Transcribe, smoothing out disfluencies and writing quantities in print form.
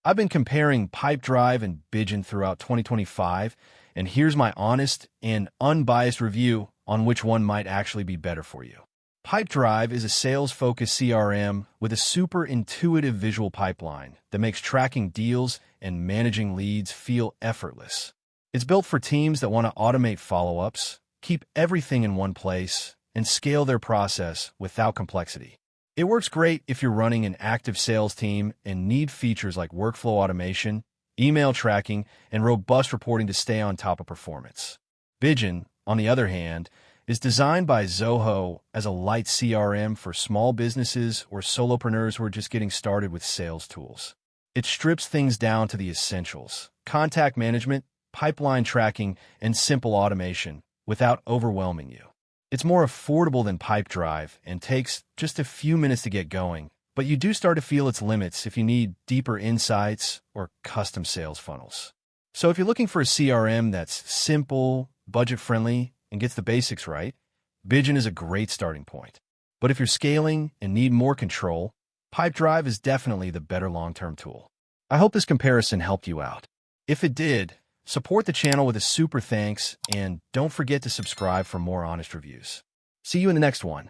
I've been comparing Pipedrive and Bigin throughout 2025, and here's my honest and unbiased review on which one might actually be better for you. Pipedrive is a sales-focused CRM with a super intuitive visual pipeline that makes tracking deals and managing leads feel effortless. It's built for teams that want to automate follow-ups, keep everything in one place, and scale their process without complexity. It works great if you're running an active sales team and need features like workflow automation, email tracking, and robust reporting to stay on top of performance. Bigin, on the other hand, is designed by Zoho as a light CRM for small businesses or solopreneurs who are just getting started with sales tools. It strips things down to the essentials: contact management, pipeline tracking, and simple automation without overwhelming you. It's more affordable than Pipedrive and takes just a few minutes to get going, but you do start to feel its limits if you need deeper insights or custom sales funnels. So if you're looking for a CRM that's simple, budget-friendly, and gets the basics right, Bigin is a great starting point. But if you're scaling and need more control, Pipedrive is definitely the better long-term tool. I hope this comparison helped you out. If it did, support the channel with a super thanks, and don't forget to subscribe for more honest reviews. See you in the next one.